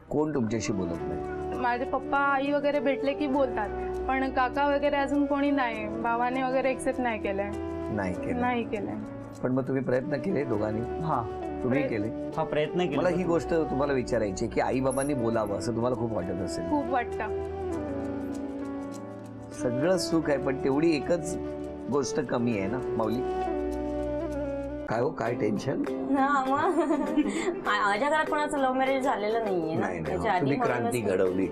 कोण तुमच्याशी बोलत नाही? माझे पप्पा आई वगैरे भेटले की बोलतात, पण काका वगैरे अजून कोणी नाही. भावाने वगैरे एक्सेप्ट नाही केलंय. नाही केलंय. पण मग तुम्ही प्रयत्न केले दोघांनी? हा, तुम्ही केले? हा, प्रयत्न केला. मला ही गोष्ट तुम्हाला विचारायची की आई बाबांनी बोलावं असं तुम्हाला खूप वाटत असेल? खूप वाटतं. सगळं सुख आहे पण तेवढी एकच गोष्ट कमी आहे ना माऊली. काय हो, काय टेन्शन? माझ्या घरात कोणाचं लव्ह मॅरेज झालेलं नाहीये ना. तुम्ही क्रांती घडवली.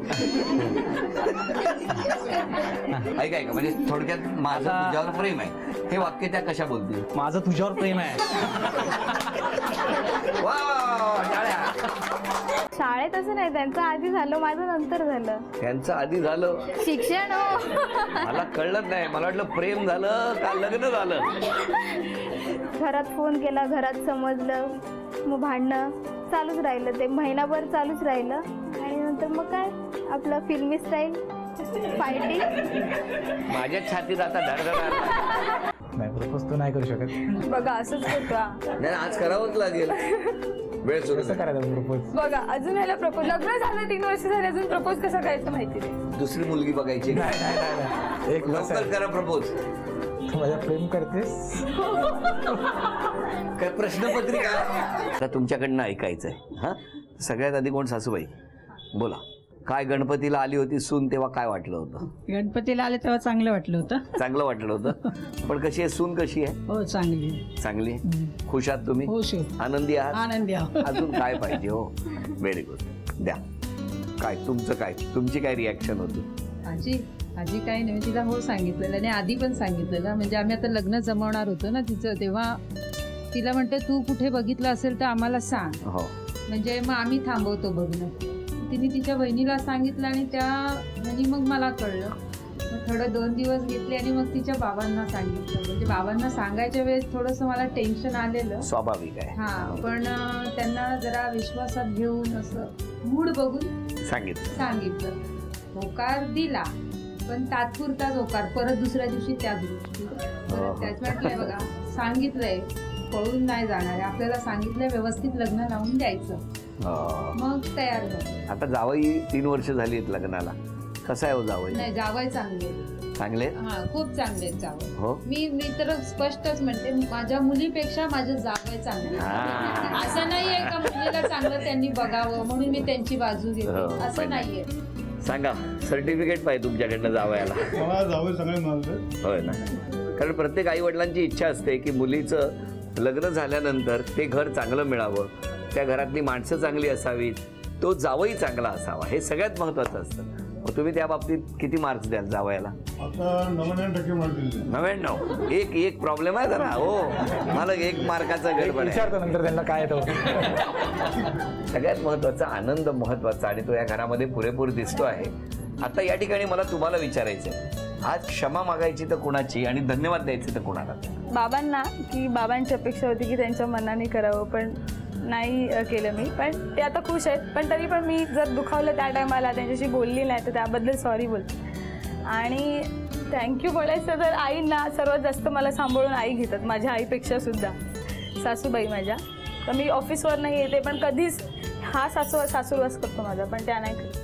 ऐका म्हणजे थोडक्यात माझं तुझ्यावर प्रेम आहे हे वाक्य त्या कशा बोलतील? माझं तुझ्यावर प्रेम आहे. शाळेत असं नाही, त्यांचं आधी झालं, माझं नंतर झालं. त्यांचं आधी झालं शिक्षण. मला कळलं नाही, मला वाटलं प्रेम झालं का लग्न झालं. घरात फोन केला, घरात समजलं, मग भांडणं चालूच राहिलं. ते महिनाभर चालूच राहिलं आणि नंतर मग काय आपलं फिल्मी स्टाईल फायटिंग. माझ्या छातीत आता धडधड. नाही, प्रपोज तो नाही करू शकत. बघा असंच होतं. नाही, आज करावंच लागेल. वेळ सुरू करायचं प्रपोज. बघा अजून याला प्रपोज, लग्न झालं 3 वर्ष झाले, अजून प्रपोज कसं करायचं माहिती नाही. दुसरी मुलगी बघायची. एक लवकर करा प्रपोज. माझ्या प्रेम करतेस? काय प्रश्नपत्रिका? आता तुमच्याकडनं ऐकायचंय. हा, सगळ्यात आधी कोण? सासूबाई बोला. काय गणपतीला आली होती सून तेव्हा काय वाटलं होतं? गणपतीला आले तेव्हा चांगलं वाटलं होतं. चांगलं वाटलं होतं. पण कशी आहे सून? कशी आहे? हो, चांगली. चांगली. खुश आहात तुम्ही? हो, आनंदी आहात? आनंदी आहोत. अजून काय पाहिजे? हो, व्हेरी गुड. द्या. काय तुमचं, काय तुमची काय रिॲक्शन होती? आजी काही नाही, तिला हो सांगितलेलं आणि आधी पण सांगितलेलं. म्हणजे आम्ही आता लग्न जमवणार होतो ना तिचं, तेव्हा तिला म्हणते तू कुठे बघितलं असेल तर आम्हाला सांग. हो, म्हणजे मग आम्ही थांबवतो बघणं. तिने तिच्या बहिणीला सांगितलं आणि त्या मग मला कळलं. मग थोडं 2 दिवस घेतले आणि मग तिच्या बाबांना सांगितलं. म्हणजे बाबांना सांगायच्या वेळेस थोडंसं मला टेन्शन आलेलं, स्वाभाविक आहे. हा, पण त्यांना जरा विश्वासात घेऊन असं मूड बघून सांगितलं. होकार दिला पण तात्पुरताच होकार. परत दुसऱ्या दिवशी त्याच गोष्टी. त्याच म्हटलंय बघा, सांगितलंय पळून नाही जाणार, आपल्याला सांगितलंय व्यवस्थित लग्न लावून द्यायचं. मग तयार झालं. आता जावई 3 वर्ष झाली आहेत लग्नाला. कसं आहे हो जावई? नाही, जावई चांगले. हा, खूप चांगले जावई. हो, मी तर स्पष्टच म्हणते, माझ्या मुलीपेक्षा माझे जावई चांगले. असं नाहीये का मुलीला चांगलं त्यांनी बघावं म्हणून मी त्यांची बाजू घेतो, असं नाहीये. सांगा, सर्टिफिकेट पाहिजे तुमच्याकडनं जावयाला? होय ना, कारण प्रत्येक आई वडिलांची इच्छा असते की मुलीचं लग्न झाल्यानंतर ते घर चांगलं मिळावं, त्या घरातली माणसं चांगली असावीत, तो जावई चांगला असावा, हे सगळ्यात महत्वाचं असतं. तुम्ही त्या बाबतीत किती मार्क्स द्याल जावयाला? 99. एक प्रॉब्लेम आहे जरा. हो, मला 1 मार्काचा गडबड आहे. नंतर त्यांना काय येतं. सगळ्यात महत्वाचा आनंद महत्वाचा, आणि तो या घरामध्ये पुरेपूर दिसतो आहे. आता या ठिकाणी मला तुम्हाला विचारायचं आहे, आज क्षमा मागायची तर कुणाची आणि धन्यवाद द्यायचे तर कुणाला? बाबांना, की बाबांची अपेक्षा होती की त्यांच्या मनाने करावं, पण नाही केलं मी. पण ते आता खुश आहेत, पण तरी पण मी जर दुखावलं त्या टायमाला, त्यांच्याशी बोलली नाही तर त्याबद्दल सॉरी बोलते. आणि थँक्यू बोलायचं तर आईंना सर्वात जास्त मला सांभाळून आई घेतात, माझ्या आईपेक्षा सुद्धा. सासूबाई माझ्या, तर मी ऑफिसवर नाही येते पण कधीच हा सासूरवास करतो माझा, पण त्या नाही करत.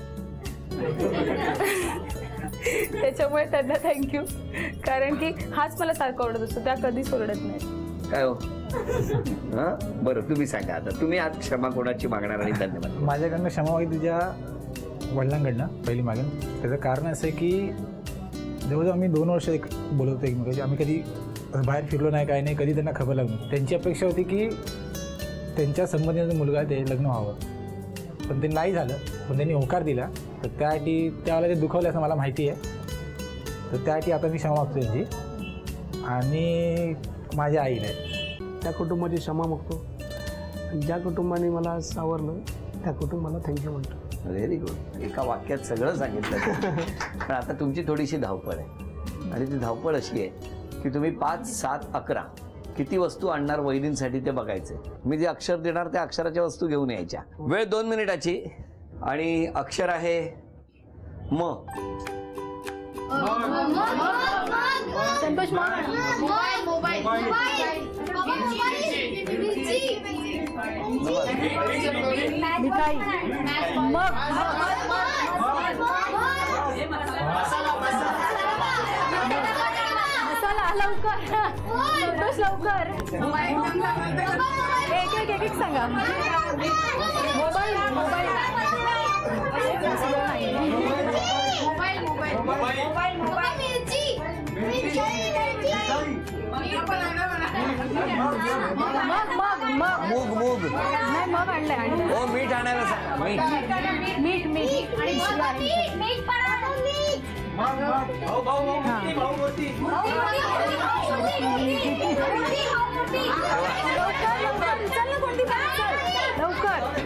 त्याच्यामुळे त्यांना थँक्यू, कारण की हाच मला सारखं ओरडत असतो, त्या कधीच ओरडत नाही. काय हो? बरं, तुम्ही सांगा आता, तुम्ही आज क्षमा कोणाची मागणार आणि धन्यवाद? माझ्याकडनं क्षमा मागितली तुझ्या वडिलांकडनं पहिली मागेन. त्याचं कारण असं आहे की जवळजवळ आम्ही 2 वर्ष बोलवतो एकमेकांची. आम्ही कधी बाहेर फिरलो नाही, काय नाही, कधी त्यांना खबर लागली. त्यांची अपेक्षा होती की त्यांच्या संबंधित मुलगा ते लग्न व्हावं, पण ते नाही झालं. पण त्यांनी होकार दिला, तर त्यासाठी त्यावेळेला ते दुखावलं असं मला माहिती आहे. तर त्यासाठी आता मी क्षमा मागतो त्यांची. आणि माझ्या आईला त्या कुटुंबाची क्षमा मागतो. ज्या कुटुंबाने मला सावरलं त्या कुटुंबाला थँक्यू म्हणतो. Very good. एका वाक्यात सगळं सांगितलं. पण आता तुमची थोडीशी धावपळ आहे, आणि ती धावपळ अशी आहे की तुम्ही 5, 7, 11 किती वस्तू आणणार वहिनींसाठी ते बघायचे. मी जे अक्षर देणार त्या अक्षराच्या वस्तू घेऊन यायच्या. वेळ 2 मिनिटाची, आणि अक्षर आहे म. मिठाई मग मसाला लवकर संतोष लवकर एक सांगा मोबाईल मूग नाही मग आणलंय हो मीठ आणायला सांग मीठ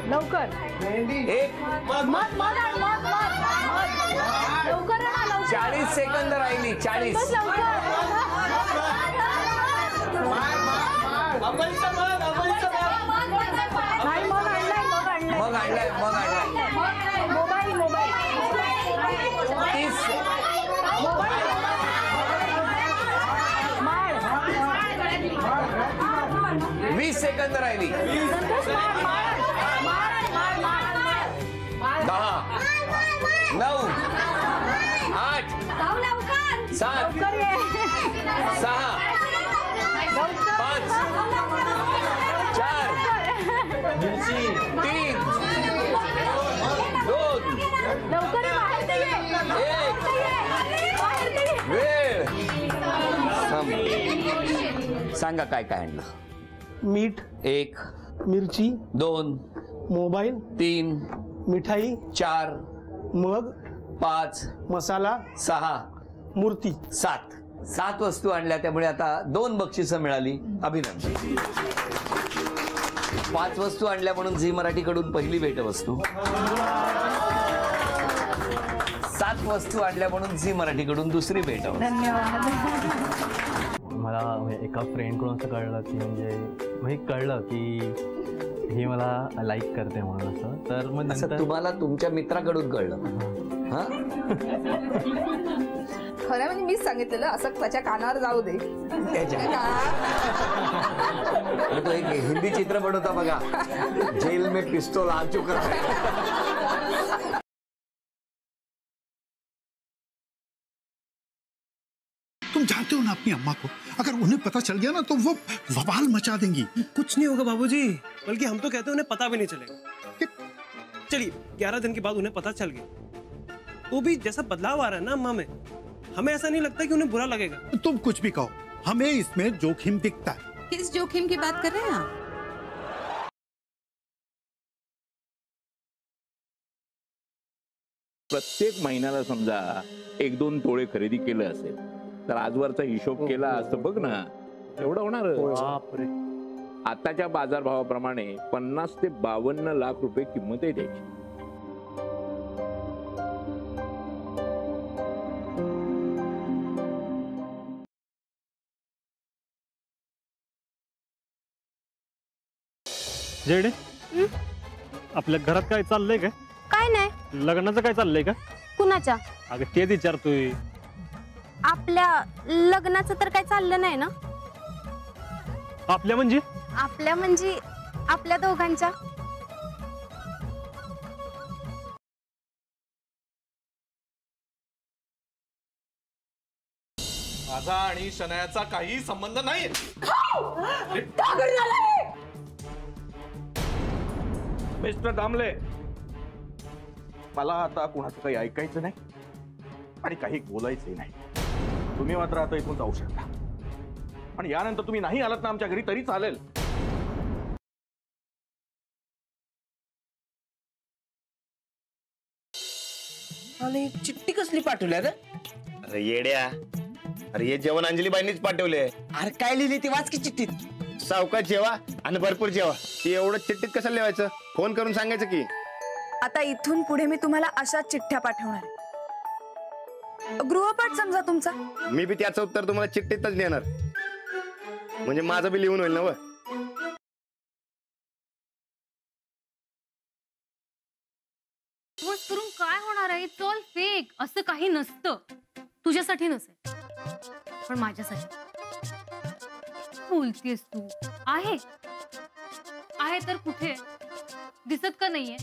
लवकर एक लवकर 40 सेकंद राहिली 40 मग आणलाय मोबाईल 20 सेकंद राहिली 10 9 8 7 6 5 4 3 2 वेळ सांगा काय काय आणलं मीठ 1 मिरची 2 मोबाईल 3 मिठाई 4 मग 5 मसाला 6 मूर्ती 7 वस्तू आणल्या त्यामुळे आता 2 बक्षिसं मिळाली अभिनंदन 5 वस्तू आणल्या म्हणून झी मराठीकडून पहिली भेटवस्तू 7 वस्तू आणल्या म्हणून झी मराठीकडून दुसरी भेटवस्तू धन्यवाद मला एका फ्रेंडकडून असं कळलं की म्हणजे कळलं की ही मला लाईक करते म्हणून असं तर मग नंतर तुम्हाला तुमच्या मित्राकडून कळलं हा खरं म्हणजे मीच सांगितलेलं असं त्याच्या कानावर जाऊ दे तो एक हिंदी चित्रपट होता बघा जेल में पिस्तौल आ चुका है तुम जानते हो ना अपनी अम्मा को अगर उन्हें पता चल गया ना तो वो बवाल मचा देंगी कुछ नहीं होगा बाबूजी बल्कि हम तो कहते हैं उन्हें पता भी नहीं चलेगा चलिए 11 दिन के बाद उन्हें पता चल गया तो भी जैसा बदलाव आ रहा है ना अम्मा में हमें ऐसा नहीं लगता कि उन्हें बुरा लगेगा तुम कुछ भी कहो हमें इसमें जोखिम दिखता है किस जोखिम की बात कर रहे हैं आप प्रत्येक महिन्याला समजा 1-2 तोळे खरेदी केलं असेल तर आजवरचा हिशोब केला असं बघ ना एवढं होणार आताच्या बाजारभावाप्रमाणे 50 ते 52 लाख रुपये किंमत आहे त्याची जेडे आपल्या घरात काय चाललंय काय काय नाही लग्नाचं काय चाललंय का कुणाच्या अगं ते विचारतोय आपल्या लग्नाचं तर काय चाललं नाही ना आपल्या म्हणजे आपल्या दोघांच्या माझा आणि शनायाचा काही संबंध नाही मिस्टर दामले मला आता कुणाचं काही ऐकायचं नाही आणि काही बोलायचंही नाही तुम्ही मात्र आता इथून जाऊ शकता आणि यानंतर तुम्ही नाही आलात ना आमच्या घरी तरी चालेल आणि चिठ्ठी कसली पाठवल्या रे अरे येड्या अरे हे जेवण अंजलीबाईंनीच पाठवले अरे काय लिहिली ती वाच की चिठ्ठीत सावकाश जेवा आणि भरपूर जेवा ते एवढं चिठ्ठीत कसं लिहायचं फोन करून सांगायचं की आता इथून पुढे मी तुम्हाला अशा चिठ्ठ्या पाठवणार गृहपाठ समजा तुमचा मी बी त्याचं उत्तर तुम्हाला चिठ्ठीतच देणार म्हणजे माझं बी लिहून होईल ना व करून काय होणार आहे इट्स ऑल फेक असं काही नसतं तुझ्यासाठी नसेल पण माझ्यासाठी बोलतेस तू आहे तर कुठे दिसत का नाहीये?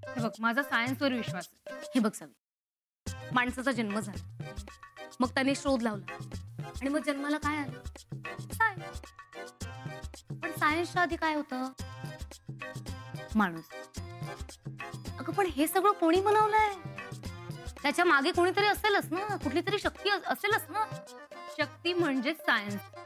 हे बघ, माझा सायन्सवर विश्वास आहे. हे बघ सावी, माणसाचा जन्म झाला, मग त्याने शोध लावला आणि मग जन्माला काय आलं? सायन्स. पण सायन्सच्या आधी काय होतं? माणूस. अगं पण हे सगळं कोणी बनवलंय? त्याच्या मागे कोणीतरी असेलच ना, कुठली तरी शक्ती असेलच ना. शक्ती म्हणजे सायन्स.